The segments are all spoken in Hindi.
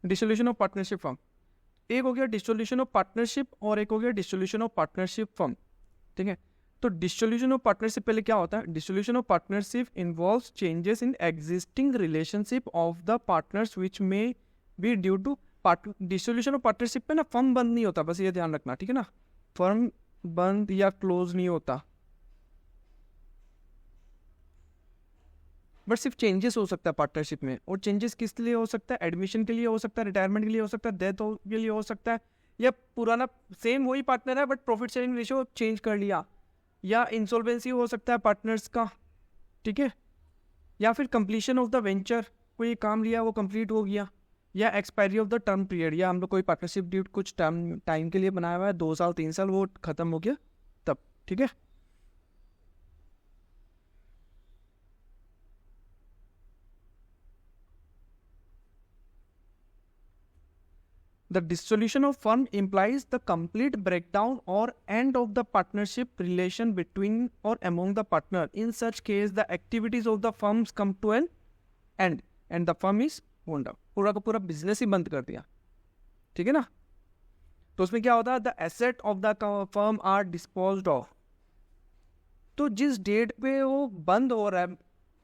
डिसोल्यूशन ऑफ पार्टनरशिप फर्म, एक हो गया डिसोल्यूशन ऑफ पार्टनरशिप और एक हो गया डिसोल्यूशन ऑफ पार्टनरशिप फर्म, ठीक है। तो डिसोल्यूशन ऑफ पार्टनरशिप पहले क्या होता है? Dissolution of partnership involves changes in existing relationship of the partners which may be due to dissolution of partnership पे ना फर्म बंद नहीं होता, बस ये ध्यान रखना, ठीक है ना। फर्म बंद या क्लोज नहीं होता, बट सिर्फ चेंजेस हो सकता है पार्टनरशिप में। और चेंजेस किस लिए हो सकता है? एडमिशन के लिए हो सकता है, रिटायरमेंट के लिए हो सकता है, डेथ के लिए हो सकता है, या पुराना सेम वही पार्टनर है but profit sharing ratio change कर लिया, या इंसॉल्वेंसी हो सकता है पार्टनर्स का, ठीक है, या फिर कंप्लीशन ऑफ द वेंचर, कोई काम लिया वो कंप्लीट हो गया, या expiry of the term period, या हम लोग कोई पार्टनरशिप ड्यू कुछ टाइम के लिए बनाया हुआ है, 2 साल 3 साल, वो खत्म हो गया तब, ठीक है। The dissolution of firm implies the complete breakdown or end of the partnership relation between or among the partner. In such case, the activities of the firms come to an end and the firm is wound up. पूरा का पूरा बिजनेस ही बंद कर दिया, ठीक है ना। तो उसमें क्या होता है? The asset of the firm are disposed of. तो जिस डेट पे वो बंद हो रहा है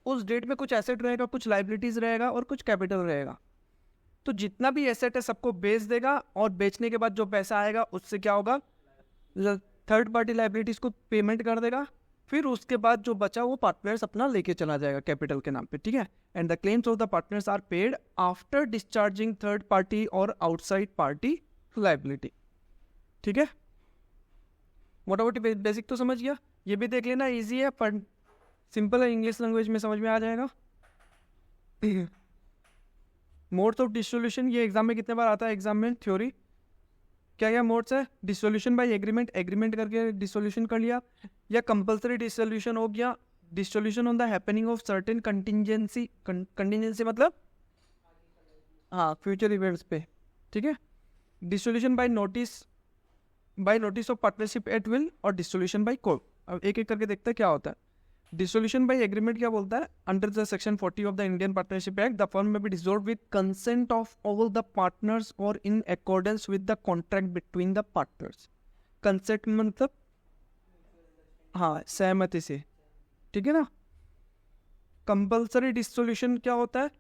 उस डेट में कुछ एसेट रहेगा, कुछ लाइबिलिटीज रहेगा और कुछ कैपिटल रहेगा। तो जितना भी एसेट है सबको बेच देगा और बेचने के बाद जो पैसा आएगा उससे क्या होगा? थर्ड पार्टी लाइबिलिटीज को पेमेंट कर देगा, फिर उसके बाद जो बचा वो पार्टनर्स अपना लेके चला जाएगा कैपिटल के नाम पे, ठीक है। And the claims of the partners are paid after discharging third party और आउटसाइड पार्टी लाइबिलिटी, ठीक है। मोटामोटी बेसिक तो समझ गया। ये भी देख लेना, इजी है पर सिंपल है, इंग्लिश लैंग्वेज में समझ में आ जाएगा। मोड्स ऑफ डिसोल्यूशन, ये एग्जाम में कितने बार आता है? एग्जाम में थ्योरी क्या क्या मोड्स है? डिसोल्यूशन बाय एग्रीमेंट, एग्रीमेंट करके डिसोल्यूशन कर लिया, या कंपलसरी डिसोल्यूशन हो गया, dissolution on the happening of certain contingency, contingency मतलब हाँ फ्यूचर इवेंट्स पे, ठीक है। Dissolution by notice of partnership at will, और डिसोल्यूशन बाय कोर्ट। अब एक एक करके देखते हैं क्या होता है। डिसोल्यूशन बाय एग्रीमेंट क्या बोलता है? Under the section 40 of the Indian partnership act, the firm may be dissolve with consent of all the partners or in accordance with the contract between the partners. Consent मतलब हाँ सहमति से, ठीक है ना। कंपल्सरी डिसोल्यूशन क्या होता है?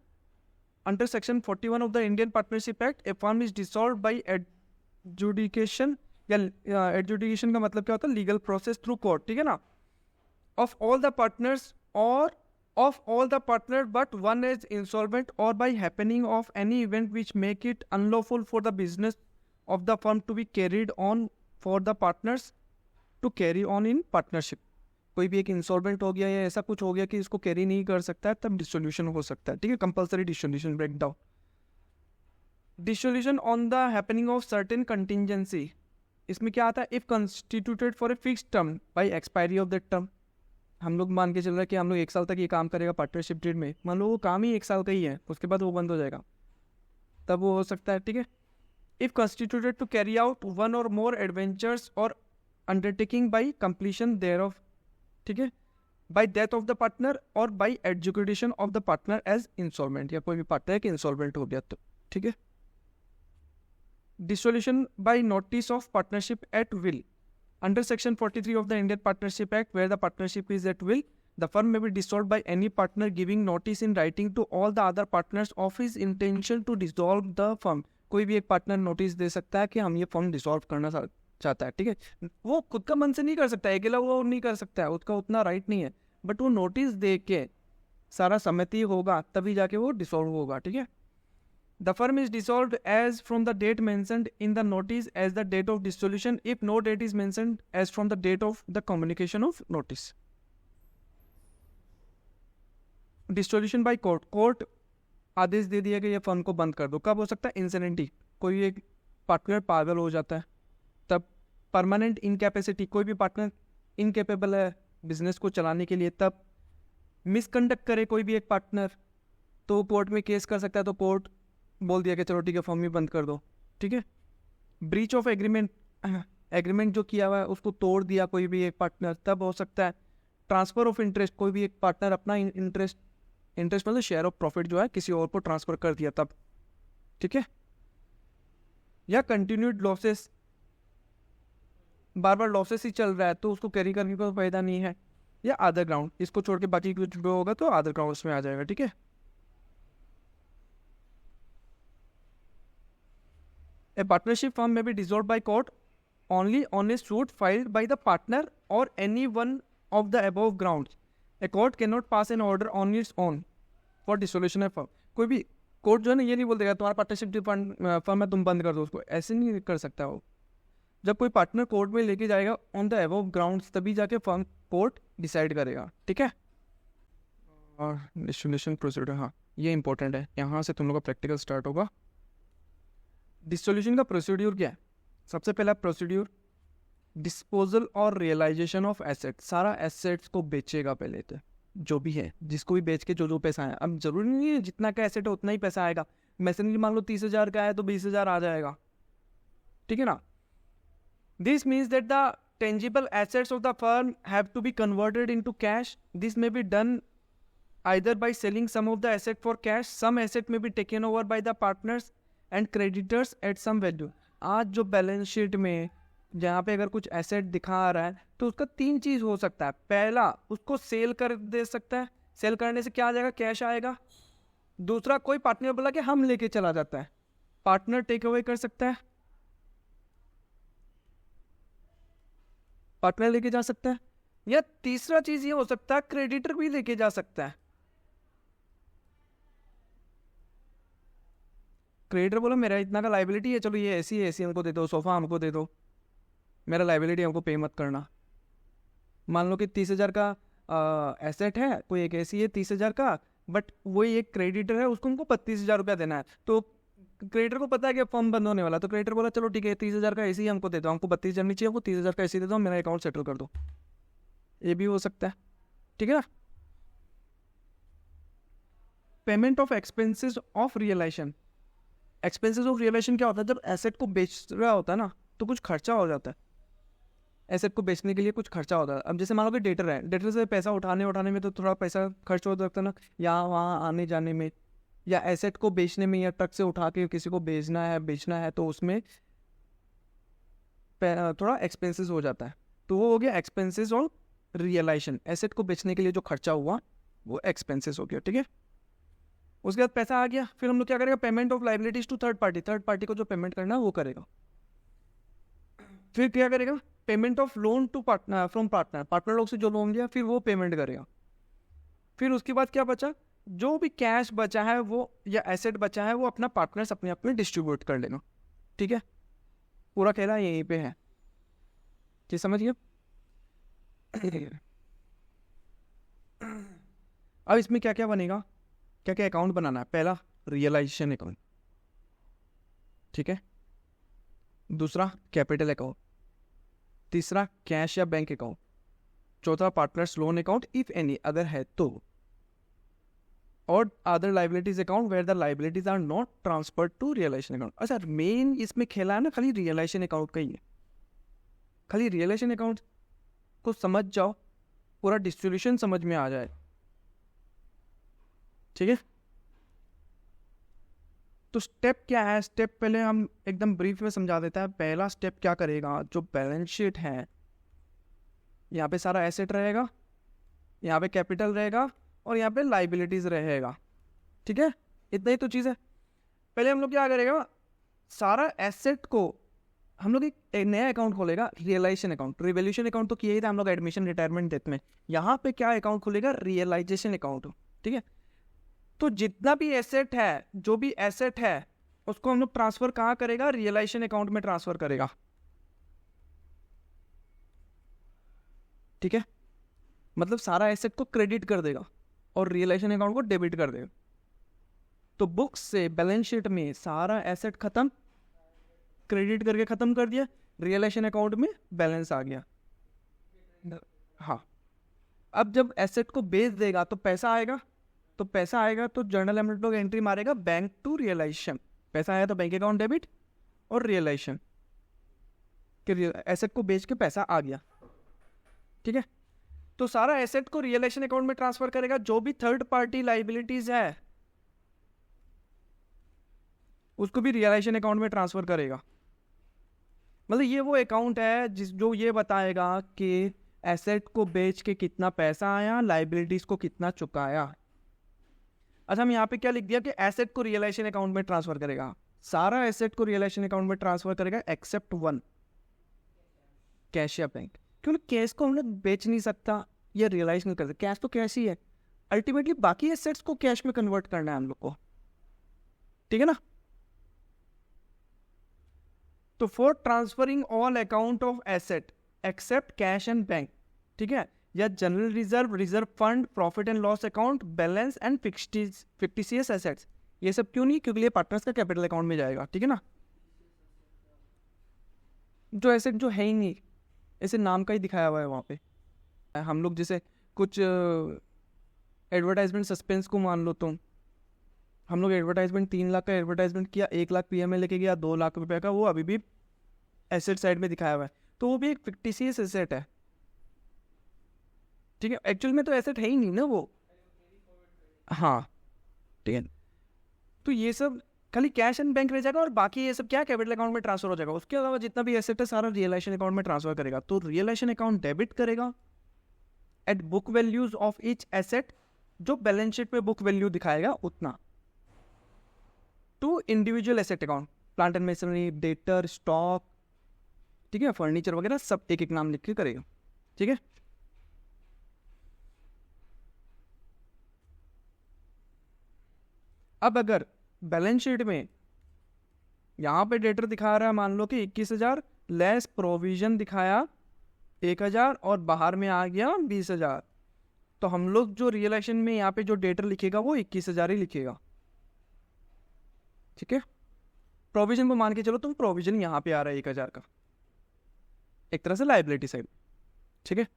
Under section 41 of the Indian partnership act, a firm is dissolve by adjudication, या एडजुडिकेशन का मतलब क्या होता है? लीगल प्रोसेस थ्रू कोर्ट, ठीक है ना। Of all the partners or of all the partners but one is insolvent, or by happening of any event which make it unlawful for the business of the firm to be carried on for the partners to carry on in partnership। कोई भी एक इंसॉल्वेंट हो गया या ऐसा कुछ हो गया कि इसको कैरी नहीं कर सकता है, तब डिसोल्यूशन हो सकता है, ठीक है। Compulsory dissolution breakdown. Dissolution on the happening of certain contingency, इसमें क्या आता है? If constituted for a fix term by expiry of that term. हम लोग मान के चल रहे हैं कि हम लोग 1 साल तक ये काम करेगा पार्टनरशिप डेट में, मान लो वो काम ही 1 साल का ही है, उसके बाद वो बंद हो जाएगा, तब वो हो सकता है, ठीक है। If constituted to carry out one or more adventures or undertaking by completion thereof, ठीक है, by death of the partner or by adjudication of the partner as insolvent, या कोई भी पार्टनर है कि इंसॉल्वेंट हो गया तो, ठीक है। Dissolution by notice of partnership at will, under section 43 of the Indian Partnership Act, where the partnership is at will, the firm may be dissolved by any partner giving notice in writing to all the other partners of his intention to dissolve the firm। कोई भी एक पार्टनर नोटिस दे सकता है कि हम ये फर्म डिसॉल्व करना चाहता है, ठीक है। वो खुद का मन से नहीं कर सकता है, अकेला वो नहीं कर सकता है, उसका उतना राइट नहीं है, बट वो नोटिस दे के सारा सहमति होगा तभी जाके वो डिसॉल्व होगा, ठीक है। The firm is dissolved as from the date mentioned in the notice as the date of dissolution if no date is mentioned as from the date of the communication of notice। Dissolution by court, court आदेश दे दिया कि ये फर्म को बंद कर दो। कब हो सकता है? इंसिडेंटली, कोई एक पार्टनर पागल हो जाता है तब। परमानेंट इनकैपेसिटी, कोई भी पार्टनर इनकेपेबल है बिजनेस को चलाने के लिए, तब। मिसकंडक्ट करे कोई भी एक पार्टनर तो कोर्ट में केस कर सकता है, तो कोर्ट बोल दिया कि चलो ठीक है फॉर्म ही बंद कर दो, ठीक है। ब्रीच ऑफ एग्रीमेंट, एग्रीमेंट जो किया हुआ है उसको तोड़ दिया कोई भी एक पार्टनर, तब हो सकता है। ट्रांसफर ऑफ इंटरेस्ट, कोई भी एक पार्टनर अपना इंटरेस्ट मतलब शेयर ऑफ प्रॉफिट जो है किसी और को ट्रांसफर कर दिया, तब, ठीक है। या कंटिन्यूड लॉसेस, बार बार लॉसेस ही चल रहा है तो उसको कैरी करने का कोई फायदा नहीं है, या अदर ग्राउंड, इसको छोड़ के बाकी कुछ जो होगा तो अदर ग्राउंड्स में आ जाएगा, ठीक है। ए partnership firm may be dissolve by court only on a suit filed by the partner or any one of the above grounds. A court cannot pass an order on its own for dissolution of firm. कोई भी कोर्ट जो है ना ये नहीं बोल देगा तुम्हारा पार्टनरशिप फर्म है तुम बंद कर दो उसको, ऐसे नहीं कर सकता वो। जब कोई पार्टनर कोर्ट में लेके जाएगा ऑन द अबव ग्राउंड्स तभी जाके फर्म कोर्ट डिसाइड करेगा, ठीक है। और डिसोल्यूशन प्रोसीड्यूर, हाँ ये इंपॉर्टेंट है, यहाँ से तुम लोग का प्रैक्टिकल स्टार्ट होगा। डिसोल्यूशन का प्रोसीड्यूर क्या है? सबसे पहला प्रोसीड्यूर डिस्पोजल और रियलाइजेशन ऑफ एसेट। सारा एसेट्स को बेचेगा पहले तो, जो भी है जिसको भी बेच के जो जो पैसा है, अब जरूरी नहीं है जितना का एसेट है उतना ही पैसा आएगा। मैसेंजर मान लो 30,000 का है तो 20,000 आ जाएगा, ठीक है ना। This means that the tangible assets of the firm have to be converted into cash. This may be done either by selling some of the asset for cash, some asset may be taken over by the partners and creditors at some value। आज जो बैलेंस शीट में जहाँ पे अगर कुछ एसेट दिखा रहा है तो उसका 3 चीज़ हो सकता है। पहला, उसको सेल कर दे सकता है, सेल करने से क्या आ जाएगा, कैश आएगा। दूसरा, कोई पार्टनर बोला कि हम लेके चला जाता है, पार्टनर टेक अवे कर सकता है, पार्टनर लेके जा सकता है। या तीसरा चीज़ ये हो सकता है क्रेडिटर भी लेके जा सकता है। क्रेडिटर बोला मेरा इतना का लाइबिलिटी है, चलो ये ऐसी है, ऐसी हमको दे दो, सोफ़ा हमको दे दो, मेरा लाइबिलिटी हमको पे मत करना। मान लो कि 30,000 का एसेट है, कोई एक ऐसी है 30,000 का, बट वही एक क्रेडिटर है उसको हमको 32,000 रुपया देना है। तो क्रेडिटर को पता है कि फॉर्म बंद होने वाला, तो क्रेडिटर बोला चलो ठीक है 30,000 का ऐसी ही हमको दे दो, हमको 32,000 नहीं चाहिए, हमको 30,000 का ऐसी दे दो, मेरा अकाउंट सेटल कर दो। ये भी हो सकता है, ठीक है ना। Payment of expenses of realisation. Expenses of realisation क्या होता है? जब एसेट को बेच रहा होता है ना तो कुछ खर्चा हो जाता है, एसेट को बेचने के लिए कुछ खर्चा होता है। अब जैसे मान लो कि डेटर है, डेटर से पैसा उठाने में तो थोड़ा पैसा खर्च हो सकता है ना, यहाँ वहाँ आने जाने में, या एसेट को बेचने में, या ट्रक से उठा के किसी को बेचना है तो उसमें थोड़ा एक्सपेंसेस हो जाता है। तो वो हो गया एक्सपेंसेस ऑन रियलाइजेशन, एसेट को बेचने के लिए जो खर्चा हुआ वो एक्सपेंसेस हो गया, ठीक है। उसके बाद पैसा आ गया, फिर हम लोग क्या करेगा, payment of liabilities to third party, third party को जो पेमेंट करना है वो करेगा। फिर क्या करेगा, payment of loan to partner from partner, partner लोग से जो लोन लिया फिर वो पेमेंट करेगा। फिर उसके बाद क्या बचा, जो भी कैश बचा है वो या एसेट बचा है वो अपना पार्टनर्स अपने आप में डिस्ट्रीब्यूट कर लेगा, ठीक है। पूरा खेला यहीं पे है, क्या समझ गए। अब इसमें क्या क्या बनेगा, क्या क्या अकाउंट बनाना है। पहला रियलाइजेशन अकाउंट, ठीक है। दूसरा कैपिटल अकाउंट, तीसरा कैश या बैंक अकाउंट, चौथा partners loan account if any अगर है तो, और other liabilities account where the liabilities are not transferred to realisation account. अच्छा, मेन इसमें खेला है ना खाली रियलाइजेशन अकाउंट का ही है, खाली रियलाइजेशन अकाउंट को समझ जाओ, पूरा डिस्ट्रीब्यूशन समझ में आ जाए, ठीक है। तो स्टेप क्या है, स्टेप पहले हम एकदम ब्रीफ में समझा देता है। पहला स्टेप क्या करेगा, जो बैलेंस शीट है यहाँ पे सारा एसेट रहेगा, यहाँ पे कैपिटल रहेगा और यहाँ पे लाइबिलिटीज रहेगा, ठीक है। इतना ही तो चीज़ है। पहले हम लोग क्या करेगा, सारा एसेट को हम लोग एक नया अकाउंट खोलेगा, रियलाइजेशन अकाउंट। रिवोल्यूशन अकाउंट तो किया ही था हम लोग एडमिशन रिटायरमेंट डेथ में, यहाँ पे क्या अकाउंट खुलेगा, रियलाइजेशन अकाउंट, ठीक है। तो जितना भी एसेट है, जो भी एसेट है उसको हम लोग ट्रांसफर कहाँ करेगा, रियलाइजेशन अकाउंट में ट्रांसफर करेगा, ठीक है। मतलब सारा एसेट को क्रेडिट कर देगा और रियलाइजेशन अकाउंट को डेबिट कर देगा। तो बुक्स से बैलेंस शीट में सारा एसेट खत्म, क्रेडिट करके खत्म कर दिया, रियलाइजेशन अकाउंट में बैलेंस आ गया। हाँ, अब जब एसेट को बेच देगा तो पैसा आएगा, तो पैसा आएगा तो जर्नल एंट्री लोग एंट्री मारेगा बैंक टू रियलाइजेशन। पैसा आया तो बैंक अकाउंट डेबिट और रियलाइजेशन कि एसेट को बेच के पैसा आ गया, ठीक है। तो सारा एसेट को रियलाइजेशन अकाउंट में ट्रांसफर करेगा, जो भी थर्ड पार्टी लाइबिलिटीज है उसको भी रियलाइजेशन अकाउंट में ट्रांसफर करेगा, मतलब ये वो अकाउंट है जो ये बताएगा कि एसेट को बेच के कितना पैसा आया, लाइबिलिटीज को कितना चुकाया। अच्छा, हम यहाँ पे क्या लिख दिया कि एसेट को रियलाइजेशन अकाउंट में ट्रांसफर करेगा, सारा एसेट को रियलाइजेशन अकाउंट में ट्रांसफर करेगा एक्सेप्ट वन, कैश या बैंक। क्योंकि कैश को हम लोग बेच नहीं सकता या रियलाइज नहीं कर सकते, कैश तो कैश ही है। अल्टीमेटली बाकी एसेट्स को कैश में कन्वर्ट करना है हम लोग को, ठीक है ना। तो for transferring all account of asset except cash and bank, ठीक है, या general reserve, reserve fund, profit and loss account, balance and fictitious assets, ये सब क्यों नहीं, क्योंकि ये पार्टनर्स का कैपिटल अकाउंट में जाएगा, ठीक है ना। जो एसेट जो है ही नहीं, ऐसे नाम का ही दिखाया हुआ है वहाँ पे। हम लोग जैसे कुछ एडवर्टाइजमेंट सस्पेंस को मान लो, तुम हम लोग एडवर्टाइजमेंट 3 लाख का एडवर्टाइजमेंट किया, 1 लाख पीएमएल लेके गया, 2 लाख रुपए का, वो अभी भी एसेट साइड में दिखाया हुआ है, तो वो भी एक फिक्टिशियस एसेट है, ठीक है। एक्चुअल में तो एसेट है ही नहीं ना वो, हाँ, ठीक है। तो ये सब खाली कैश एंड बैंक रह जाएगा और बाकी ये सब क्या कैपिटल अकाउंट में ट्रांसफर हो जाएगा। उसके अलावा जितना भी एसेट है सारा रियलाइजेशन अकाउंट में ट्रांसफर करेगा। तो रियलाइजेशन अकाउंट डेबिट करेगा at book values of each asset, जो बैलेंस शीट में बुक वैल्यू दिखाएगा उतना, to individual asset account, plant and machinery, debtor, stock, ठीक है, फर्नीचर वगैरह सब एक एक नाम लिख के करेगा, ठीक है। अब अगर बैलेंस शीट में यहाँ पे डेटर दिखा रहा है मान लो कि 21,000, लेस प्रोविजन दिखाया 1,000 और बाहर में आ गया 20,000, तो हम लोग जो रियलाइजेशन में यहाँ पे जो डेटर लिखेगा वो 21,000 ही लिखेगा, ठीक है। प्रोविजन को मान के चलो तुम, प्रोविजन यहाँ पे आ रहा है 1,000 का, एक तरह से लाइबिलिटी साइड, ठीक है।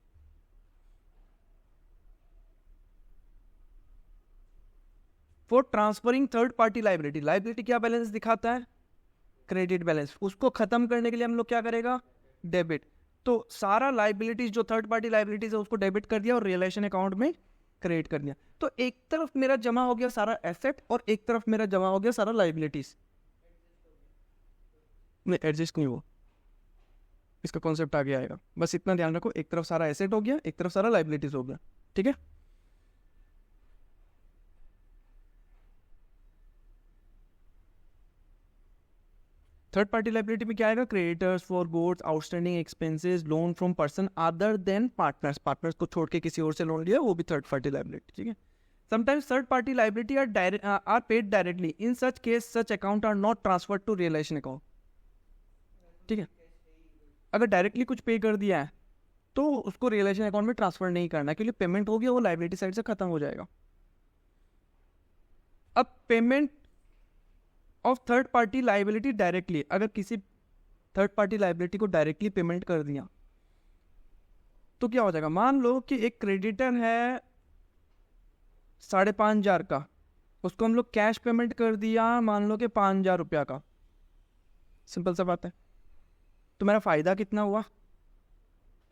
For transferring third party liability, liability क्या बैलेंस दिखाता है, क्रेडिट बैलेंस, उसको खत्म करने के लिए हम लोग क्या करेगा, डेबिट। तो सारा लाइबिलिटीज जो थर्ड पार्टी लाइबिलिटीज है उसको डेबिट कर दिया और रियलाइजेशन अकाउंट में क्रेडिट कर दिया। तो एक तरफ मेरा जमा हो गया सारा एसेट और एक तरफ मेरा जमा हो गया सारा लाइबिलिटीज, नहीं एडजस्ट नहीं हुआ, इसका कॉन्सेप्ट आगे आएगा, बस इतना ध्यान रखो, एक तरफ सारा एसेट हो गया, एक तरफ सारा लाइबिलिटीज हो गया, ठीक है। थर्ड पार्टी लाइबिलिटी में क्या आएगा, creditors for goods, outstanding expenses, loan from person other than partners, partners को छोड़ के किसी और से लोन लिया, वो भी थर्ड पार्टी लाइबिलिटी, ठीक है। Sometimes third party liability are paid directly, in such case such account are not transferred to realisation account, ठीक है। अगर डायरेक्टली कुछ पे कर दिया है तो उसको रियलाइजेशन अकाउंट में ट्रांसफर नहीं करना, क्योंकि पेमेंट हो गया, वो लाइबिलिटी साइड से खत्म हो जाएगा। अब payment of third party liability directly, अगर किसी थर्ड पार्टी लाइबिलिटी को डायरेक्टली पेमेंट कर दिया तो क्या हो जाएगा, मान लो कि एक क्रेडिटर है 5,500 का, उसको हम लोग कैश पेमेंट कर दिया मान लो कि 5,000 रुपया का, सिंपल सा बात है। तो मेरा फायदा कितना हुआ,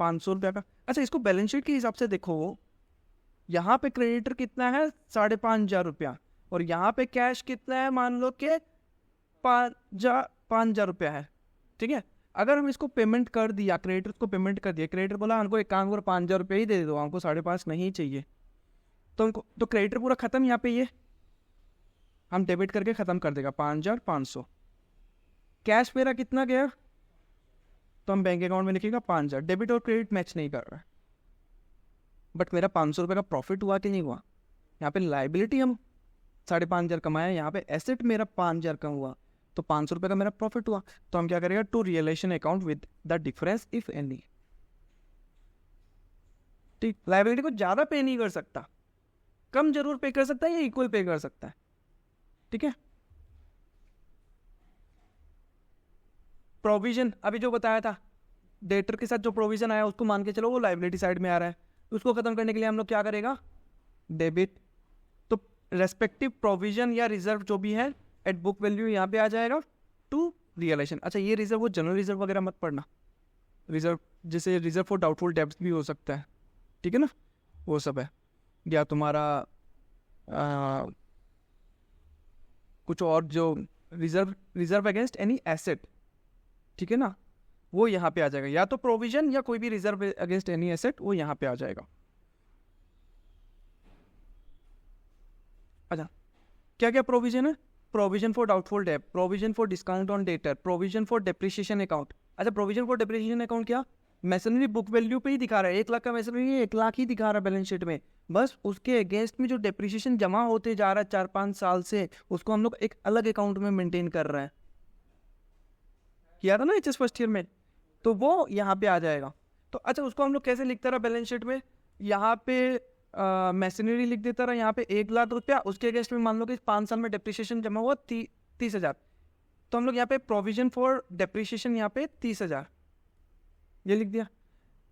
500 रुपया का। अच्छा, इसको बैलेंस शीट के हिसाब से देखो, यहाँ पे क्रेडिटर कितना है 5,500 रुपया और यहाँ पे कैश कितना है मान लो कि 5,000 रुपया है, ठीक है। अगर हम इसको पेमेंट कर दिया, क्रेडिटर को पेमेंट कर दिया, क्रेडिटर बोला हमको एक काम करो 5,000 रुपया ही दे दो, हमको 5,500 नहीं चाहिए, तो हमको तो क्रेडिटर पूरा खत्म, यहाँ पे ये हम डेबिट करके खत्म कर देगा 5,500। कैश मेरा कितना गया, तो हम बैंक अकाउंट में लिखेगा 5,000, डेबिट और क्रेडिट मैच नहीं कर रहा है, बट मेरा 500 रुपये का प्रॉफिट हुआ कि नहीं हुआ। यहाँ पे लाइबिलिटी हम 5,500 कमाया, यहाँ पे एसेट मेरा 5,000 का हुआ, तो 500 रुपये का मेरा प्रॉफिट हुआ। तो हम क्या करेगा, to realisation account with the difference if any, ठीक। लाइबिलिटी को ज़्यादा पे नहीं कर सकता, कम जरूर पे कर सकता है या इक्वल पे कर सकता है, ठीक है। प्रोविजन अभी जो बताया था, डेटर के साथ जो प्रोविजन आया उसको मान के चलो वो लाइबिलिटी साइड में आ रहा है, उसको खत्म करने के लिए हम लोग क्या करेगा, डेबिट। तो रेस्पेक्टिव प्रोविजन या रिजर्व जो भी है एट बुक वैल्यू यहाँ पे आ जाएगा टू रियलाइजेशन। अच्छा, ये रिजर्व वो जनरल रिजर्व वगैरह मत पढ़ना, रिजर्व जैसे रिजर्व फॉर डाउटफुल डेब्ट्स भी हो सकता है, ठीक है ना, वो सब है, या तुम्हारा कुछ और जो रिजर्व अगेंस्ट एनी एसेट, ठीक है ना, वो यहाँ पे आ जाएगा, या तो प्रोविजन या कोई भी रिजर्व अगेंस्ट एनी एसेट वो यहाँ पे आ जाएगा। अच्छा, क्या क्या प्रोविजन है? Provision for doubtful debt, provision for discount on debtor, provision for depreciation account. अच्छा, प्रोविजन फॉर डेप्रिसिएशन अकाउंट क्या? मैसनरी बुक वैल्यू पे ही दिखा रहा है, 1 लाख का मैसनरी 1 लाख ही दिखा रहा है बैलेंस शीट में, बस उसके अगेंस्ट में जो डेप्रिसिएशन जमा होते जा रहा है 4-5 साल से, उसको हम लोग एक अलग अकाउंट में मेंटेन कर रहे हैं। किया था ना एचएस फर्स्ट ईयर में, तो वो यहाँ पे आ जाएगा। तो अच्छा, उसको हम लोग कैसे लिखते रहा बैलेंस शीट में? यहाँ पे मैसनरी लिख देता रहा, यहाँ पे 1 लाख रुपया, उसके अगेंस्ट में मान लो कि 5 साल में डेप्रिसिएशन जमा हुआ 30,000, तो हम लोग यहाँ पे प्रोविजन फॉर डेप्रिसिएशन यहाँ पे 30,000 ये लिख दिया।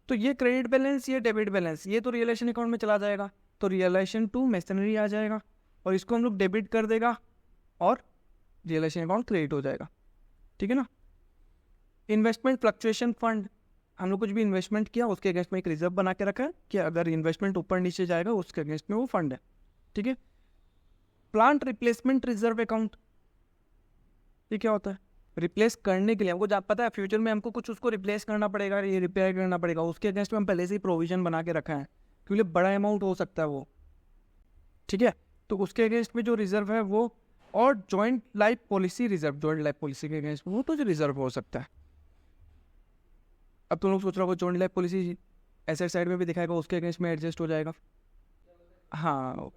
तो ये क्रेडिट बैलेंस, ये डेबिट बैलेंस, ये तो रियलाइजेशन अकाउंट में चला जाएगा, तो रियलाइजेशन टू मैसनरी आ जाएगा, और इसको हम लोग डेबिट कर देगा और रियलाइजेशन अकाउंट क्रेडिट हो जाएगा। ठीक है ना। इन्वेस्टमेंट फ्लक्चुएशन फंड, हम लोग कुछ भी इन्वेस्टमेंट किया उसके अगेंस्ट में एक रिजर्व बना के रखा है कि अगर इन्वेस्टमेंट ऊपर नीचे जाएगा उसके अगेंस्ट में वो फंड है। ठीक है। प्लांट रिप्लेसमेंट रिजर्व अकाउंट, ये क्या होता है? रिप्लेस करने के लिए हमको पता है फ्यूचर में हमको कुछ उसको रिप्लेस करना पड़ेगा, ये रिपेयर करना पड़ेगा, उसके अगेंस्ट में हम पहले से ही प्रोविजन बना के रखा है, क्योंकि बड़ा अमाउंट हो सकता है वो। ठीक है, तो उसके अगेंस्ट में जो रिजर्व है वो, और joint life policy reserve, joint life policy के अगेंस्ट वो तो जो रिजर्व हो सकता है। अब तुम लोग सोच रहे हो joint life policy asset side में भी दिखाएगा, उसके अगेंस्ट में एडजस्ट हो जाएगा। हाँ,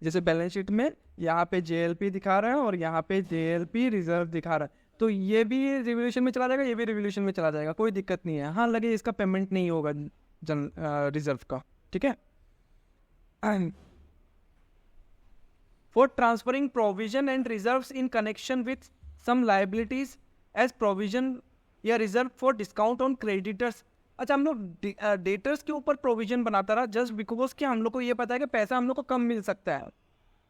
जैसे बैलेंस शीट में यहाँ पे जेएलपी दिखा रहा है और यहाँ पे जेएलपी रिजर्व दिखा रहा है, तो ये भी रिवोल्यूशन में चला जाएगा, ये भी रिवोल्यूशन में चला जाएगा, कोई दिक्कत नहीं है। हाँ, लगे इसका पेमेंट नहीं होगा रिजर्व का। ठीक है। For transferring provision and reserves in connection with some liabilities as provision या reserve for discount on creditors. अच्छा, हम लोग डेटर्स के ऊपर प्रोविजन बनाता रहा जस्ट बिकॉज कि हम लोग को ये पता है कि पैसा हम लोग को कम मिल सकता है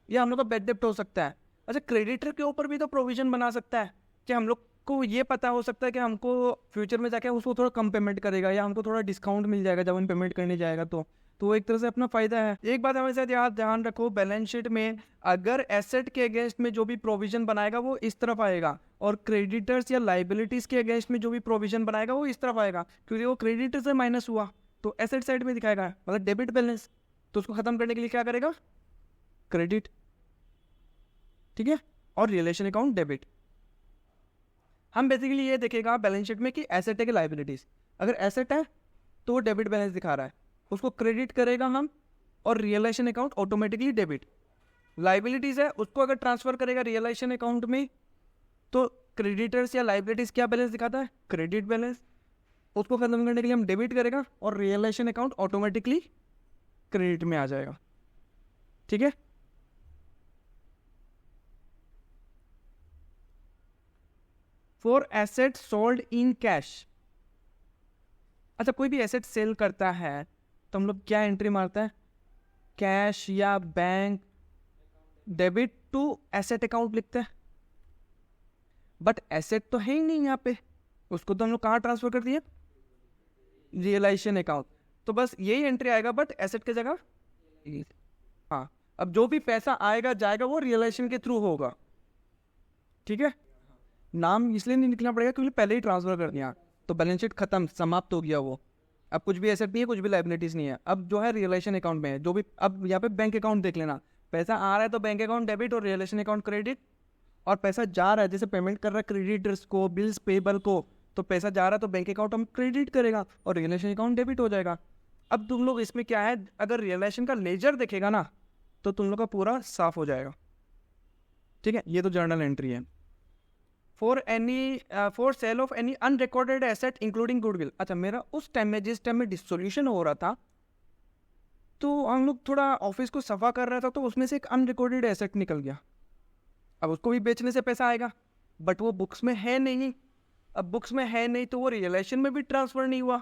या हम लोग का बैड डेप्ट हो सकता है। अच्छा, क्रेडिटर के ऊपर भी तो प्रोविजन बना सकता है कि हम लोग को ये पता हो सकता है कि हमको फ्यूचर में जाके उसको थोड़ा कम पेमेंट करेगा या हमको थोड़ा डिस्काउंट मिल जाएगा जब हम पेमेंट करने जाएगा, तो वो एक तरह से अपना फायदा है। एक बात हमेशा ध्यान रखो, बैलेंस शीट में अगर एसेट के अगेंस्ट में जो भी प्रोविजन बनाएगा वो इस तरफ आएगा, और क्रेडिटर्स या लाइबिलिटीज के अगेंस्ट में जो भी प्रोविजन बनाएगा वो इस तरफ आएगा, क्योंकि वो क्रेडिटर से माइनस हुआ तो एसेट साइड में दिखाएगा, मतलब डेबिट बैलेंस। तो उसको खत्म करने के लिए क्या करेगा? क्रेडिट। ठीक है। और रिलेशन अकाउंट डेबिट। हम बेसिकली ये देखेगा बैलेंस शीट में कि एसेट है कि लाइबिलिटीज। अगर एसेट है तो वो डेबिट बैलेंस दिखा रहा है, उसको क्रेडिट करेगा हम, और realisation account automatically debit. Liabilities है, उसको अगर ट्रांसफर करेगा रियलाइजेशन अकाउंट में तो क्रेडिटर्स या लाइबिलिटीज क्या बैलेंस दिखाता है? Credit balance. उसको खत्म करने के लिए हम डेबिट करेगा और रियलाइजेशन अकाउंट ऑटोमेटिकली क्रेडिट में आ जाएगा। ठीक है। For asset sold in cash. अच्छा, कोई भी एसेट सेल करता है तो हम लोग क्या एंट्री मारता है? कैश या bank debit to asset account लिखते हैं, बट एसेट तो है ही नहीं यहाँ पे, उसको तो हम लोग कहाँ ट्रांसफर कर दिए? Realisation account. तो बस यही एंट्री आएगा, बट एसेट की जगह। हाँ, अब जो भी पैसा आएगा जाएगा वो रियलाइजेशन के थ्रू होगा। ठीक है। नाम इसलिए नहीं लिखना पड़ेगा क्योंकि पहले ही ट्रांसफर कर दिया, तो बैलेंस शीट खत्म, समाप्त हो गया वो। अब कुछ भी एसेट नहीं है, कुछ भी लाइबिलिटीज नहीं है। अब जो है रियलाइजेशन अकाउंट में है जो भी। अब यहाँ पे बैंक अकाउंट देख लेना, पैसा आ रहा है तो बैंक अकाउंट डेबिट और रियलाइजेशन अकाउंट क्रेडिट, और पैसा जा रहा है जैसे पेमेंट कर रहा है क्रेडिटर्स को, बिल्स पेबल को, तो पैसा जा रहा है तो बैंक अकाउंट हम क्रेडिट करेगा और रियलाइजेशन अकाउंट डेबिट हो जाएगा। अब तुम लोग इसमें क्या है, अगर रियलाइजेशन का लेजर देखेगा ना तो तुम लोग का पूरा साफ हो जाएगा। ठीक है। ये तो जर्नल एंट्री है। For sale of any unrecorded asset including goodwill. अच्छा, मेरा उस टाइम में जिस टाइम में डिसोल्यूशन हो रहा था तो हम लोग थोड़ा ऑफिस को सफा कर रहा था, तो उसमें से एक अनरिकॉर्डेड एसेट निकल गया। अब उसको भी बेचने से पैसा आएगा, बट वो बुक्स में है नहीं। अब बुक्स में है नहीं तो वो रियलाइजेशन में भी ट्रांसफर नहीं हुआ।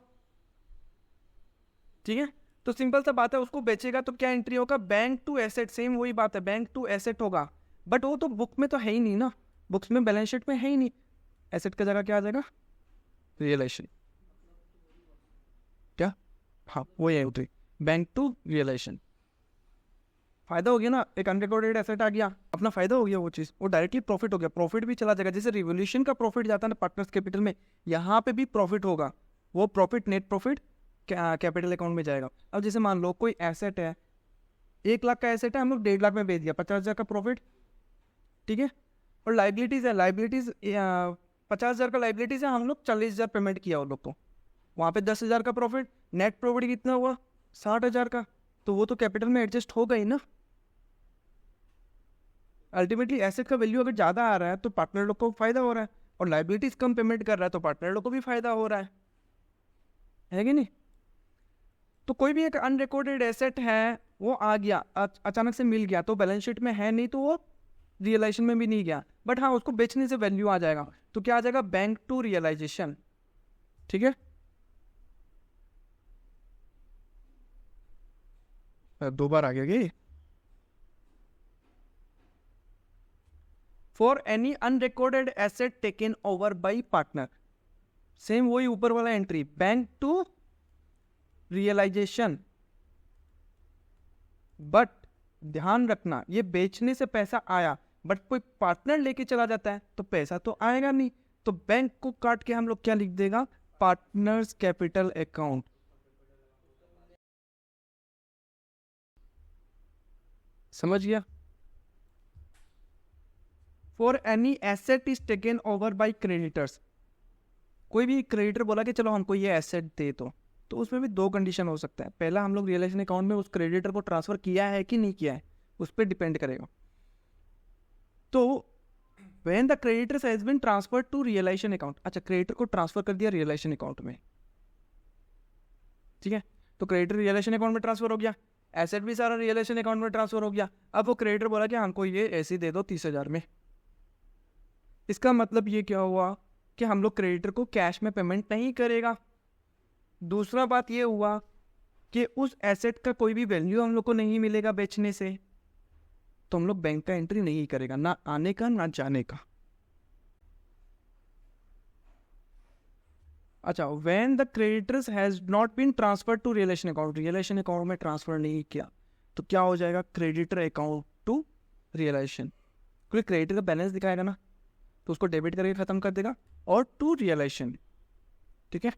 ठीक है। तो सिंपल सा बात है, उसको बेचेगा तो क्या एंट्री होगा? Bank to asset. सेम वही बात है, बैंक टू एसेट होगा, बट वो तो बुक में तो है ही नहीं ना, बुक्स में बैलेंस शीट में है ही नहीं। एसेट की जगह क्या आ जाएगा? रियलाइजेशन। क्या? हाँ, वो है एंट्री, बैंक टू रियलाइजेशन। फायदा हो गया ना, एक अनरिकॉर्डेड एसेट आ गया, अपना फायदा हो गया वो चीज़, वो डायरेक्टली प्रॉफिट हो गया, प्रॉफिट भी चला जाएगा। जैसे रिवोल्यूशन का प्रॉफिट जाता है ना पार्टनर्स कैपिटल में, यहाँ पे भी प्रॉफिट होगा, वो profit net profit capital account में जाएगा। अब जैसे मान लो कोई एसेट है, 1 लाख का एसेट है, हम लोग 1.5 लाख में बेच दिया, 50,000 का प्रॉफिट, ठीक है। और लाइबिलिटीज़ है, लाइबिलिटीज़ 50,000 का लाइबिलिटीज़ है, हम लोग 40,000 पेमेंट किया उन लोग को, वहाँ पे 10,000 का प्रॉफिट, नेट प्रॉफिट कितना हुआ 60,000 का, तो वो तो कैपिटल में एडजस्ट होगा ही ना। अल्टीमेटली एसेट का वैल्यू अगर ज़्यादा आ रहा है तो पार्टनर लोग को फायदा हो रहा है, और लाइबिलिटीज कम पेमेंट कर रहा है तो पार्टनर लोग को भी फायदा हो रहा है कि नहीं। तो कोई भी एक अनरिकॉर्डेड एसेट है वो आ गया, अचानक से मिल गया, तो बैलेंस शीट में है नहीं, तो वो रियलाइजेशन में भी नहीं गया, बट हाँ उसको बेचने से वैल्यू आ जाएगा, तो क्या आ जाएगा, बैंक टू रियलाइजेशन, ठीक है। 2 बार आ गया कि for any unrecorded asset taken over by partner, same वही ऊपर वाला entry, bank to realisation, but ध्यान रखना ये बेचने से पैसा आया, बट कोई पार्टनर लेके चला जाता है तो पैसा तो आएगा नहीं, तो बैंक को काट के हम लोग क्या लिख देगा, पार्टनर्स कैपिटल अकाउंट। समझ गया। For any asset is taken over by creditors, कोई भी क्रेडिटर बोला कि चलो हमको ये एसेट दे दो, तो उसमें भी 2 कंडीशन हो सकता है। पहला, हम लोग रियलाइजेशन अकाउंट में उस क्रेडिटर को ट्रांसफर किया है कि नहीं किया है, उस पर डिपेंड करेगा। तो when the creditor has been transfer to realisation account, अच्छा क्रेडिटर को ट्रांसफर कर दिया रियलाइजेशन अकाउंट में, ठीक है, तो क्रेडिटर रियलाइजेशन अकाउंट में ट्रांसफर हो गया, एसेट भी सारा रियलाइजेशन अकाउंट में ट्रांसफर हो गया। अब वो क्रेडिटर बोला कि हमको ये ऐसे दे दो 30,000 में, इसका मतलब ये क्या हुआ कि हम लोग क्रेडिटर को कैश में पेमेंट नहीं करेगा। दूसरा बात ये हुआ कि उस एसेट का कोई भी वैल्यू हम लोग को नहीं मिलेगा बेचने से, तो हम लोग बैंक का एंट्री नहीं करेगा, ना आने का ना जाने का। अच्छा, when the creditors has not been transfer to realisation account, realisation account में ट्रांसफर नहीं किया, तो क्या हो जाएगा, क्रेडिटर अकाउंट टू रियलाइजेशन, क्योंकि क्रेडिटर का बैलेंस दिखाएगा ना, तो उसको डेबिट करके खत्म कर देगा, और टू रियलाइजेशन, ठीक है।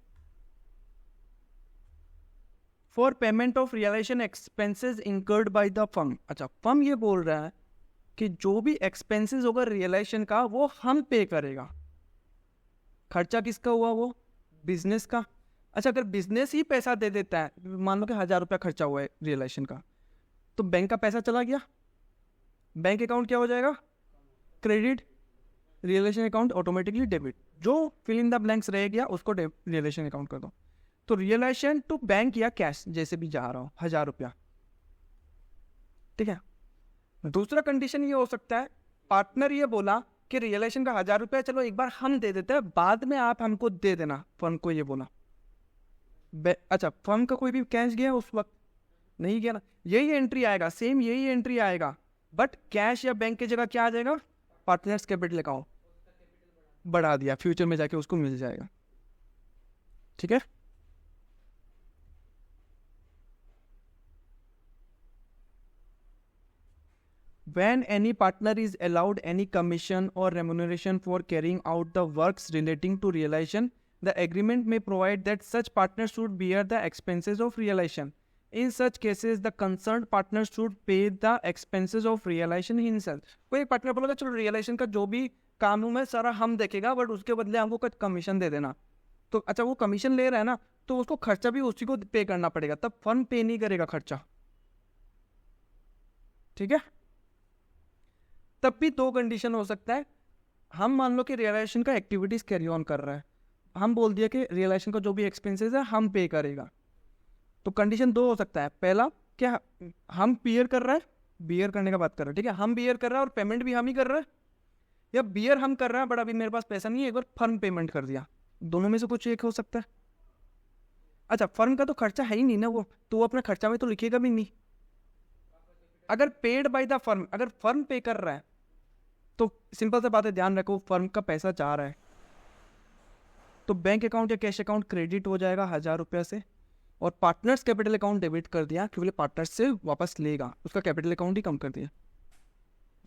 For payment of realisation expenses incurred by the firm, अच्छा फर्म ये बोल रहा है कि जो भी एक्सपेंसेस होगा रियलाइजेशन का वो हम पे करेगा। खर्चा किसका हुआ, वो बिजनेस का। अच्छा, अगर बिजनेस ही पैसा दे देता है, मान लो कि 1,000 रुपया खर्चा हुआ है रियलाइजेशन का, तो बैंक का पैसा चला गया, बैंक अकाउंट क्या हो जाएगा, credit, realisation account automatically debit, जो फिल इन द ब्लैंक्स रह गया उसको रियलाइजेशन अकाउंट कर दो। तो रियलाइजेशन टू बैंक या कैश जैसे भी जा रहा हो 1,000 रुपया, ठीक है। दूसरा कंडीशन ये हो सकता है, पार्टनर ये बोला कि रियलाइजेशन का 1,000 रुपया चलो एक बार हम दे देते हैं, बाद में आप हमको दे देना, फर्म को ये बोला। अच्छा, फर्म का कोई भी कैश गया उस वक्त नहीं गया ना, यही एंट्री आएगा, सेम यही एंट्री आएगा, बट कैश या बैंक की जगह क्या आ जाएगा, पार्टनर्स कैपिटल अकाउंट बढ़ा दिया, फ्यूचर में जाके उसको मिल जाएगा, ठीक है। When any partner is allowed any commission or remuneration for carrying out the works relating to realization, the agreement may provide that such partner should bear the expenses of realization. In such cases, the concerned partner should pay the expenses of realization himself. कोई एक पार्टनर बोलेगा चलो रियलाइजेशन का जो भी कानून है सारा हम देखेगा, बट उसके बदले हमको कुछ कमीशन दे देना। तो अच्छा, वो कमीशन ले रहा है ना, तो उसको खर्चा भी उसी को पे करना पड़ेगा, तब फर्म पे नहीं करेगा खर्चा, ठीक है। तब भी 2 कंडीशन हो सकता है, हम मान लो कि रियलाइजेशन का एक्टिविटीज कैरी ऑन कर रहा है, हम बोल दिया कि रियलाइजेशन का जो भी एक्सपेंसेस है हम पे करेगा, तो कंडीशन 2 हो सकता है। पहला, क्या हम बियर कर रहा है, बियर करने का बात कर रहा है, ठीक है, हम बियर कर रहा है और पेमेंट भी हम ही कर रहे हैं, या बियर हम कर रहे हैं बट अभी मेरे पास पैसा नहीं है, एक बार फर्म पेमेंट कर दिया, दोनों में से कुछ एक हो सकता है। अच्छा, फर्म का तो खर्चा है ही नहीं ना वो, तो वो अपना खर्चा में तो लिखेगा भी नहीं। अगर पेड बाय द फर्म, अगर फर्म पे कर रहा है तो सिंपल सा बात है, ध्यान रखो फर्म का पैसा जा रहा है, तो बैंक अकाउंट या कैश अकाउंट क्रेडिट हो जाएगा 1,000 रुपया से, और पार्टनर्स कैपिटल अकाउंट डेबिट कर दिया क्योंकि पार्टनर्स से वापस लेगा, उसका कैपिटल अकाउंट ही कम कर दिया।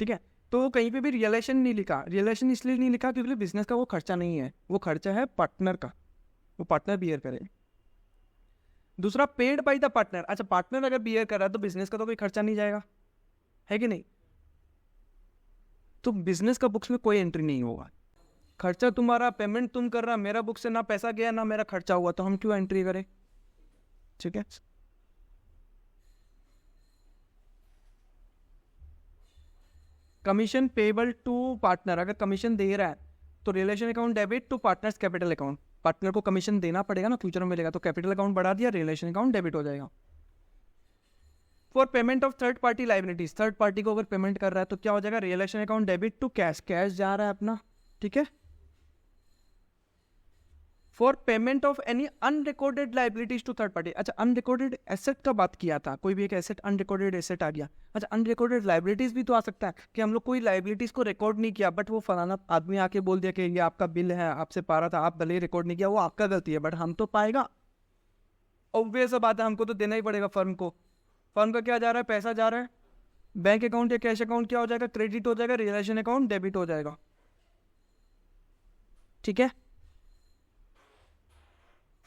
ठीक है, तो कहीं पे भी रियलाइजेशन नहीं लिखा। रियलाइजेशन इसलिए नहीं लिखा क्योंकि बिजनेस का वो खर्चा नहीं है, वो खर्चा है पार्टनर का, वो पार्टनर बियर करे। दूसरा पेड बाय द पार्टनर। अच्छा, पार्टनर अगर बियर कर रहा है तो बिजनेस का तो कोई खर्चा नहीं जाएगा, है कि नहीं? तो बिजनेस का बुक्स में कोई एंट्री नहीं होगा। खर्चा तुम्हारा, पेमेंट तुम कर रहा, मेरा बुक से ना पैसा गया ना मेरा खर्चा हुआ, तो हम क्यों एंट्री करें? ठीक है, कमीशन पेबल टू पार्टनर। अगर कमीशन दे रहा है तो realisation account debit to partners capital account. Partner को कमीशन देना पड़ेगा ना, फ्यूचर में मिलेगा, तो कैपिटल अकाउंट बढ़ा दिया, रिलेशन अकाउंट डेबिट हो जाएगा। For payment of third party liabilities, third party को अगर पेमेंट कर रहा है तो क्या हो जाएगा? Realisation account debit to cash, cash जा रहा है अपना। ठीक है, for payment of any unrecorded liabilities to third party. अच्छा, अनरिकॉर्डेड एसेट का बात किया था, कोई भी एक एसेट अनरिकॉर्डेड एसेट आ गया। अच्छा, अनरिकॉर्डेड लाइबिलिटीज भी तो आ सकता है कि हम लोग कोई लाइबिलिटीज को रिकॉर्ड नहीं किया, बट वो फलाना आदमी आके बोल दिया कि ये आपका बिल है, आपसे पा रहा था, आप भले ही रिकॉर्ड नहीं किया, वो आपका गलती है, बट हम तो पाएगा। ऑब्वियस बात है, हमको तो देना ही पड़ेगा फर्म को। फर्म का क्या जा रहा है? पैसा जा रहा है, बैंक अकाउंट या कैश अकाउंट क्या हो जाएगा? क्रेडिट हो जाएगा, रिलेशन अकाउंट डेबिट हो जाएगा। ठीक है,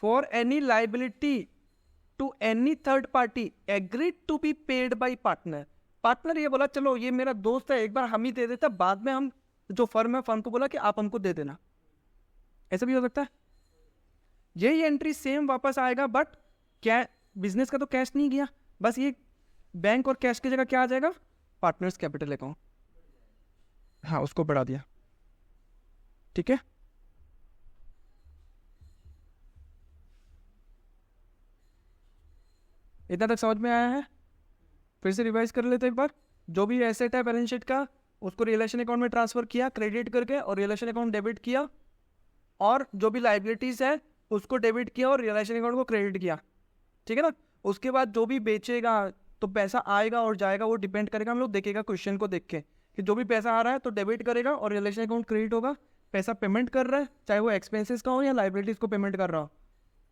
for any liability to any third party agreed to be paid by partner. Partner ये बोला चलो ये मेरा दोस्त है, एक बार हम ही दे देता, बाद में हम जो फर्म है फर्म को बोला कि आप हमको दे देना, ऐसा भी हो सकता है। यही एंट्री सेम वापस आएगा, बट क्या बिजनेस का तो कैश नहीं गया, बस ये बैंक और कैश की जगह क्या आ जाएगा? Partners capital account. हाँ, उसको बढ़ा दिया। ठीक है, इतना तक समझ में आया है? फिर से रिवाइज कर लेते एक बार। जो भी एसेट है बैलेंस शीट का, उसको रिलेशन अकाउंट में ट्रांसफर किया क्रेडिट करके, और रिलेशन अकाउंट डेबिट किया, और जो भी लाइबिलिटीज है उसको डेबिट किया और रिलेशन अकाउंट को क्रेडिट किया। ठीक है ना? उसके बाद जो भी बेचेगा तो पैसा आएगा और जाएगा, वो डिपेंड करेगा, हम लोग देखेगा क्वेश्चन को देख के कि जो भी पैसा आ रहा है तो डेबिट करेगा और रिलेशन अकाउंट क्रेडिट होगा। पैसा पेमेंट कर रहा है, चाहे वो एक्सपेंसेस का हो या लाइबिलिटीज को पेमेंट कर रहा हो,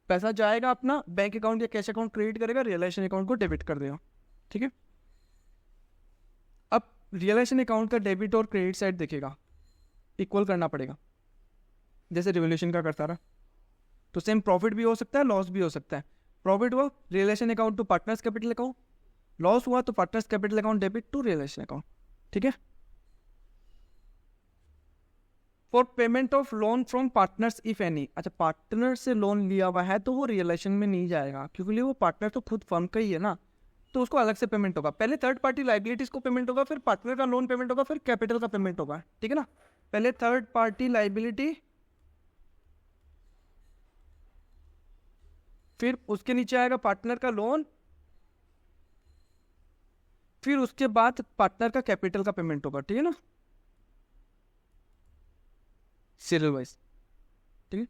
पैसा जाएगा अपना बैंक अकाउंट या कैश अकाउंट क्रेडिट करेगा, रिलेशन अकाउंट को डेबिट कर देगा। ठीक है, अब रिलेशन अकाउंट का डेबिट और क्रेडिट साइड देखेगा, इक्वल करना पड़ेगा, जैसे रिवोल्यूशन का करता रहा। तो सेम प्रॉफिट भी हो सकता है, लॉस भी हो सकता है। प्रॉफिट हुआ realisation account to partners capital account, loss हुआ तो partners capital account debit to realisation account. ठीक है, for payment of loan from partners if any. अच्छा, पार्टनर से लोन लिया हुआ है तो वो रिलेशन में नहीं जाएगा, क्योंकि वो पार्टनर तो खुद फर्म का ही है ना, तो उसको अलग से पेमेंट होगा। पहले थर्ड पार्टी लाइबिलिटीज को पेमेंट होगा, फिर पार्टनर का लोन पेमेंट होगा, फिर कैपिटल का पेमेंट होगा। ठीक है ना? पहले थर्ड पार्टी लाइबिलिटी, फिर उसके नीचे आएगा पार्टनर का लोन, फिर उसके बाद पार्टनर का कैपिटल का पेमेंट होगा। ठीक है ना? Serial wise. ठीक है,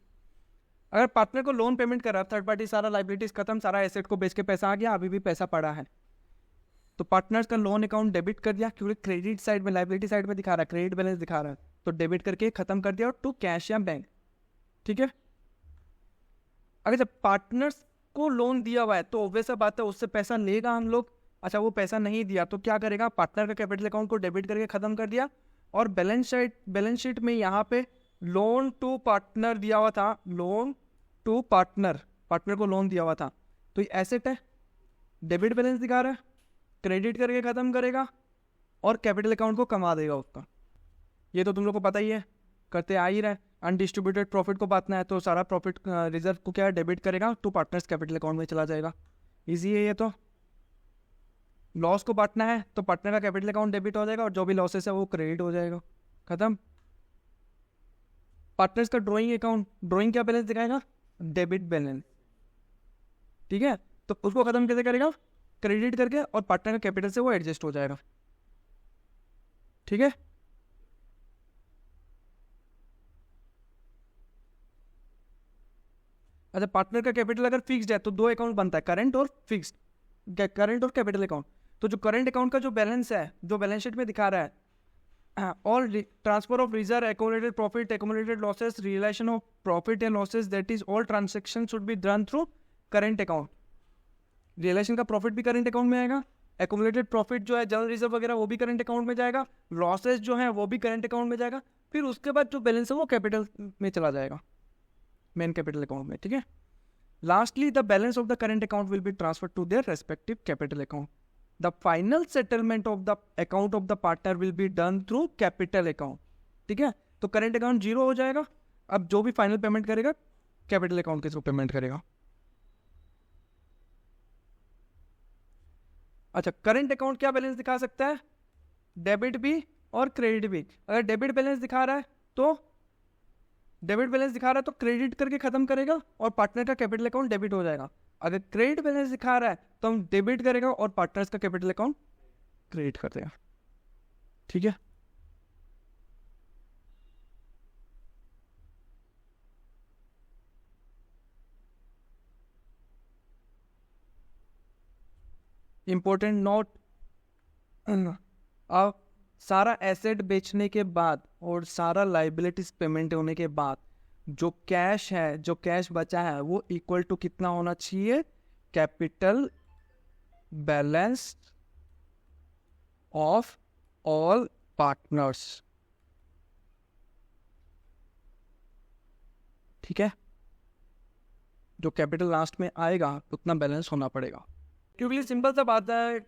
अगर पार्टनर को लोन पेमेंट करा, थर्ड पार्टी सारा लाइबिलिटीज खत्म, सारा एसेट को बेच के पैसा आ गया, अभी भी पैसा पड़ा है, तो पार्टनर्स का लोन अकाउंट डेबिट कर दिया, क्योंकि क्रेडिट साइड में, लाइबिलिटी साइड में दिखा रहा है, क्रेडिट बैलेंस दिखा रहा है, तो डेबिट करके खत्म कर दिया, और टू कैश या बैंक। ठीक है, अगर जब पार्टनर्स को लोन दिया हुआ है तो ऑब्वियस बात है उससे पैसा लेगा हम लोग। अच्छा, वो पैसा नहीं दिया तो क्या करेगा? पार्टनर का कैपिटल अकाउंट को डेबिट करके खत्म कर दिया, और बैलेंस शीट में यहाँ पे लोन टू पार्टनर दिया हुआ था, लोन टू पार्टनर, पार्टनर को लोन दिया हुआ था, तो ये एसेट है, डेबिट बैलेंस दिखा रहा है, क्रेडिट करके खत्म करेगा और कैपिटल अकाउंट को कमा देगा उसका। ये तो तुम लोग को पता ही है, करते आ ही रहे। अनडिस्ट्रीब्यूटेड प्रॉफिट को बांटना है तो सारा प्रॉफिट रिजर्व को क्या डेबिट करेगा, टू पार्टनर्स कैपिटल अकाउंट में चला जाएगा। इजी है ये तो। लॉस को बांटना है तो पार्टनर का कैपिटल अकाउंट डेबिट हो जाएगा, और जो भी लॉसेस है वो क्रेडिट हो जाएगा, खत्म। पार्टनर्स का ड्रॉइंग अकाउंट, ड्रॉइंग क्या बैलेंस दिखाएगा? Debit balance. ठीक है, तो उसको खत्म कैसे करेगा? क्रेडिट करके, और पार्टनर का कैपिटल से वो एडजस्ट हो जाएगा। ठीक है, अच्छा, पार्टनर का कैपिटल अगर फिक्स्ड है तो दो अकाउंट बनता है, करंट और फिक्स्ड, करंट और कैपिटल अकाउंट। तो जो करंट अकाउंट का जो बैलेंस है, जो बैलेंस शीट में दिखा रहा है, all transfer of reserve, accumulated profit, accumulated losses, realization of profit and losses, that is all transactions should be done through current account. Realisation का प्रॉफिट भी करंट अकाउंट में आएगा, एक्यूमुलेटेड प्रॉफिट जो है जनरल रिजर्व वगैरह वो भी करंट अकाउंट में जाएगा, लॉसेस जो है वो भी करंट अकाउंट में जाएगा, फिर उसके बाद जो बैलेंस है वो कैपिटल में चला जाएगा, मेन कैपिटल अकाउंट में, ठीक है। Lastly the balance of the current account will be transfer to their respective capital account. The final settlement of the account of the partner will be done through capital account, ठीक है। तो करंट अकाउंट जीरो हो जाएगा, अब जो भी फाइनल पेमेंट करेगा कैपिटल अकाउंट के थ्रू पेमेंट करेगा। अच्छा, करंट अकाउंट क्या बैलेंस दिखा सकता है? डेबिट भी और क्रेडिट भी। अगर डेबिट बैलेंस दिखा रहा है तो क्रेडिट करके खत्म करेगा और पार्टनर का कैपिटल अकाउंट डेबिट हो जाएगा। अगर क्रेडिट बैलेंस दिखा रहा है तो हम डेबिट करेगा और पार्टनर्स का कैपिटल अकाउंट क्रेडिट कर देगा, ठीक है। इंपॉर्टेंट नोट, अब सारा एसेट बेचने के बाद और सारा लाइबिलिटीज पेमेंट होने के बाद जो कैश है, जो कैश बचा है वो इक्वल टू कितना होना चाहिए? Capital balance of all partners, ठीक है। जो कैपिटल लास्ट में आएगा उतना बैलेंस होना पड़ेगा, क्योंकि सिंपल सा बात है,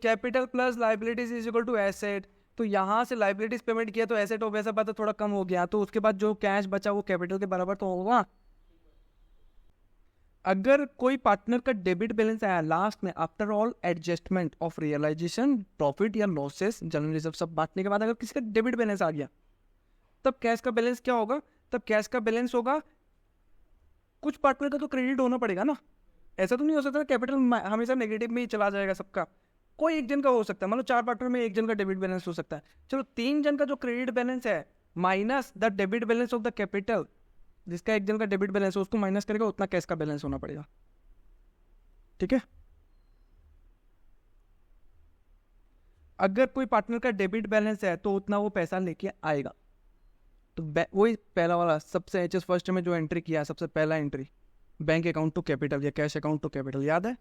capital plus liabilities is equal to asset. तो यहाँ से लाइबिलिटीज पेमेंट किया तो एसेट हो, वैसा बात है थोड़ा कम हो गया, तो उसके बाद जो कैश बचा वो कैपिटल के बराबर तो होगा। अगर कोई पार्टनर का डेबिट बैलेंस आया लास्ट में after all adjustment of realisation profit या लॉसेस जनरल रिजर्व सब बांटने के बाद अगर किसी का डेबिट बैलेंस आ गया, तब कैश का बैलेंस क्या होगा? तब कैश का बैलेंस होगा, कुछ पार्टनर का तो क्रेडिट होना पड़ेगा ना। ऐसा तो नहीं हो सकता कैपिटल हमेशा नेगेटिव में ही चला जाएगा सबका, कोई एक जन का हो सकता है। मतलब 4 पार्टनर में एक जन का डेबिट बैलेंस हो सकता है, चलो 3 जन का जो क्रेडिट बैलेंस है minus the debit balance of the capital, जिसका एक जन का डेबिट बैलेंस है उसको माइनस करेगा, उतना कैश का बैलेंस होना पड़ेगा, ठीक है। अगर कोई पार्टनर का डेबिट बैलेंस है तो उतना वो पैसा लेके आएगा। तो वही पहला वाला सबसे एचएस फर्स्ट में जो एंट्री किया, सबसे पहला entry bank account to capital या कैश अकाउंट टू कैपिटल, याद है?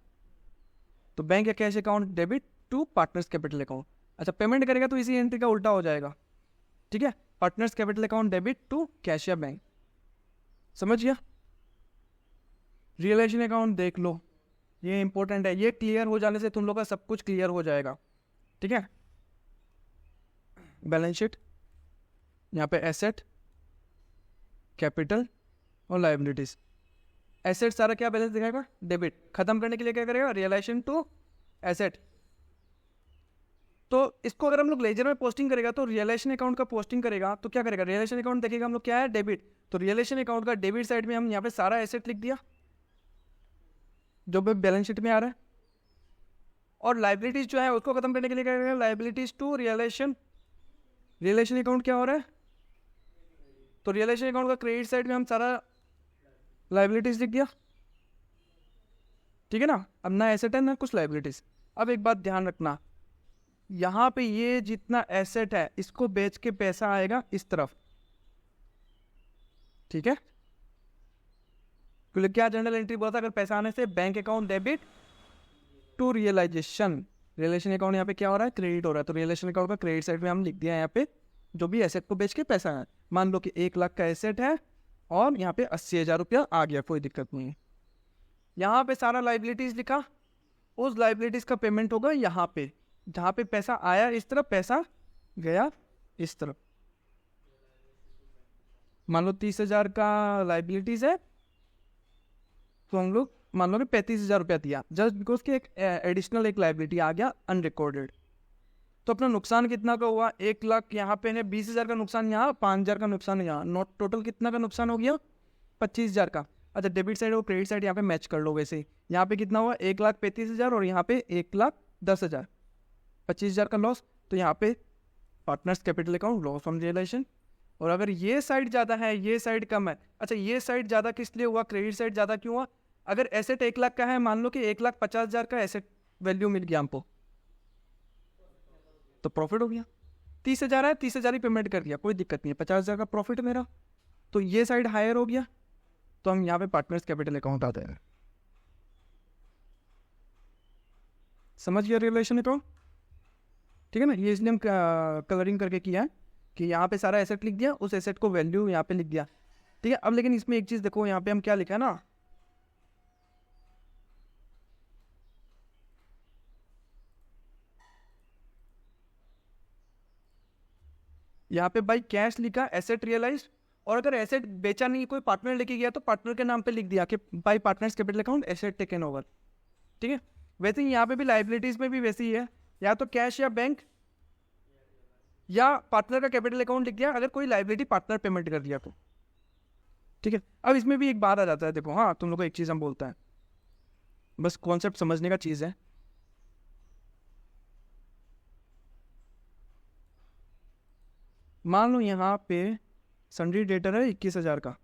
तो बैंक या cash account debit to partners capital account. अच्छा, पेमेंट करेगा तो इसी एंट्री का उल्टा हो जाएगा, ठीक है। Partners capital account debit to cash या बैंक, समझ गया। रियलाइजेशन अकाउंट देख लो, ये इंपॉर्टेंट है, ये क्लियर हो जाने से तुम लोग का सब कुछ क्लियर हो जाएगा, ठीक है। बैलेंस शीट, यहाँ पे एसेट, कैपिटल और लायबिलिटीज। एसेट सारा क्या बैलेंस दिखाएगा? डेबिट। खत्म करने के लिए क्या करेगा? Realisation to asset. तो इसको अगर हम लोग लेजर में पोस्टिंग करेगा तो रियलाइजेशन अकाउंट का पोस्टिंग करेगा तो क्या करेगा? रियलाइजेशन अकाउंट देखेगा हम लोग क्या है? डेबिट। तो रियलाइजेशन अकाउंट का डेबिट साइड में हम यहाँ पे सारा एसेट लिख दिया जो बैलेंस शीट में आ रहा है, और लाइबिलिटीज जो है उसको खत्म करने के लिए क्या करेगा? Liabilities to realisation. Realisation account क्या हो रहा है? तो रियलाइजेशन अकाउंट का क्रेडिट साइड में हम सारा लाइबिलिटीज लिख दिया, ठीक है ना। अब ना एसेट है ना कुछ लाइबिलिटीज। अब एक बात ध्यान रखना, यहाँ पे ये जितना एसेट है इसको बेच के पैसा आएगा इस तरफ, ठीक है। क्या जनरल एंट्री बोला था? अगर पैसा आने से bank account debit to realisation. Realisation account यहाँ पे क्या हो रहा है? क्रेडिट हो रहा है। तो रियलाइजेशन अकाउंट का क्रेडिट साइड में हम लिख दिया यहाँ पे जो भी एसेट को बेच के पैसा है। मान लो कि 1 लाख का एसेट है और यहाँ पे 80,000 रुपया आ गया, कोई दिक्कत नहीं है। यहाँ पे सारा लाइबिलिटीज लिखा, उस लाइबिलिटीज का पेमेंट होगा यहाँ पे, जहाँ पे पैसा आया इस तरफ, पैसा गया इस तरफ। मान लो 30,000 का लाइबिलिटीज है तो हम लोग मान लो कि 35,000 रुपया दिया जस्ट बिकॉज कि एक एडिशनल एक लाइबिलिटी आ गया अनरिकॉर्डेड। तो अपना नुकसान कितना का हुआ? 1 लाख यहाँ पे है, 20,000 का नुकसान यहाँ, 5,000 का नुकसान यहाँ, नोट टोटल कितना का नुकसान हो गया? 25,000 का। अच्छा, डेबिट साइड और क्रेडिट साइड यहाँ पे मैच कर लो। वैसे ही यहाँ पे कितना हुआ? 1,35,000 और यहाँ पे 1,10,000, 25,000 का लॉस। तो यहाँ पे partners capital account loss on realisation. और अगर ये साइड ज़्यादा है ये साइड कम है, अच्छा ये साइड ज़्यादा किस लिए हुआ? क्रेडिट साइड ज़्यादा क्यों हुआ? अगर एसेट 1 लाख का है, मान लो कि 1,50,000 का एसेट वैल्यू मिल गया हमको, तो प्रॉफिट हो गया। 30,000 है, 30,000 ही पेमेंट कर दिया, कोई दिक्कत नहीं है, 50,000 का प्रॉफिट मेरा। तो ये साइड हायर हो गया, तो हम यहाँ पे पार्टनर्स कैपिटल अकाउंट आते हैं। समझ गया रिलेशन तो, ठीक है ना। ये इसलिए हम कलरिंग करके किया है कि यहाँ पे सारा एसेट लिख दिया, उस एसेट को वैल्यू यहाँ पे लिख दिया, ठीक है। अब लेकिन इसमें एक चीज़ देखो, यहाँ पे हम क्या लिखा है ना, यहाँ पे बाई कैश लिखा, एसेट रियलाइज, और अगर एसेट बेचा नहीं, कोई पार्टनर लेके गया तो पार्टनर के नाम पे लिख दिया कि by partners capital account asset taken over, ठीक है। वैसे ही यहाँ पे भी लाइबिलिटीज में भी वैसे ही है, या तो कैश या बैंक या पार्टनर का कैपिटल अकाउंट लिख दिया अगर कोई लाइबिलिटी पार्टनर पेमेंट कर दिया तो, ठीक है। अब इसमें भी एक बात आ जाता है, देखो हाँ तुम लोग को एक चीज़ हम बोलता है, बस कॉन्सेप्ट समझने का चीज़ है। मान लो यहाँ पे सन्ड्री डेटर है 21,000 का,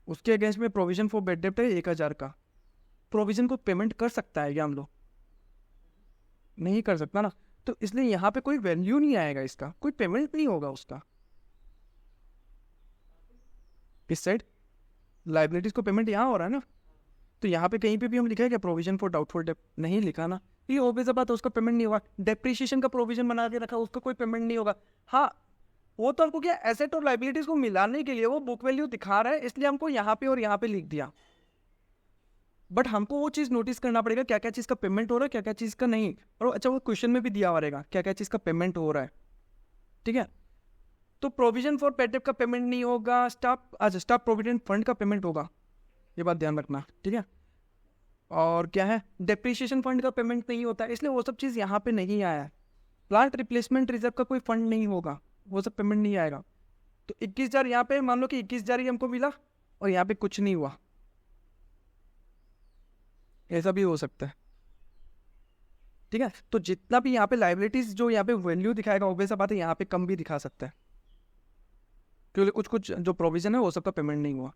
उसके अगेंस्ट में प्रोविजन फॉर बेड डेप्ट है 1,000 का। प्रोविजन को पेमेंट कर सकता है क्या हम लोग? नहीं कर सकता ना, तो इसलिए यहाँ पे कोई वैल्यू नहीं आएगा, इसका कोई पेमेंट नहीं होगा उसका। इस साइड लाइबिलिटीज को पेमेंट यहाँ हो रहा है ना, तो यहाँ पे कहीं पे भी हम लिखा है क्या प्रोविजन फॉर डाउटफुल डेप्ट? नहीं लिखा ना, ये ऑब्वियस बात है, उसका पेमेंट नहीं होगा। डेप्रिसिएशन का प्रोविजन बना के रखा, उसका कोई पेमेंट नहीं होगा। हाँ वो तो हमको क्या एसेट और लाइबिलिटीज को मिलाने के लिए वो बुक वैल्यू दिखा रहा है, इसलिए हमको यहाँ पे और यहाँ पे लिख दिया। बट हमको वो चीज़ नोटिस करना पड़ेगा क्या क्या चीज़ का पेमेंट हो रहा है, क्या क्या चीज़ का नहीं। और अच्छा वो क्वेश्चन में भी दिया हुआ रहेगा क्या क्या चीज़ का पेमेंट हो रहा है, ठीक है। तो प्रोविजन फॉर पेड डेप्ट का पेमेंट नहीं होगा, स्टाफ प्रोविडेंट फंड का पेमेंट होगा, ये बात ध्यान रखना, ठीक है। और क्या है, डेप्रिसिएशन फंड का पेमेंट नहीं होता, इसलिए वो सब चीज़ यहाँ पे नहीं आया है। प्लांट रिप्लेसमेंट रिजर्व का कोई फंड नहीं होगा, वो सब पेमेंट नहीं आएगा। तो 21,000 यहाँ पे मान लो कि 21,000 ही हमको मिला और यहाँ पे कुछ नहीं हुआ, ऐसा भी हो सकता है, ठीक है। तो जितना भी यहाँ पे लाइबिलिटीज जो यहाँ पे वैल्यू दिखाएगा, ऑब्वियस बात है यहाँ पे कम भी दिखा सकता है, क्योंकि कुछ कुछ जो प्रोविजन है वो सबका पेमेंट नहीं हुआ।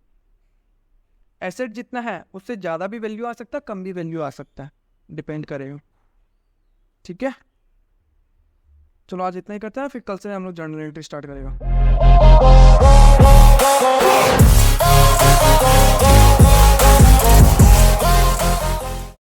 एसेट जितना है उससे ज़्यादा भी वैल्यू आ सकता है, कम भी वैल्यू आ सकता है, डिपेंड करेगा, ठीक है। चलो आज इतना ही करते हैं, फिर कल से हम लोग जर्नल एंट्री स्टार्ट करेगा।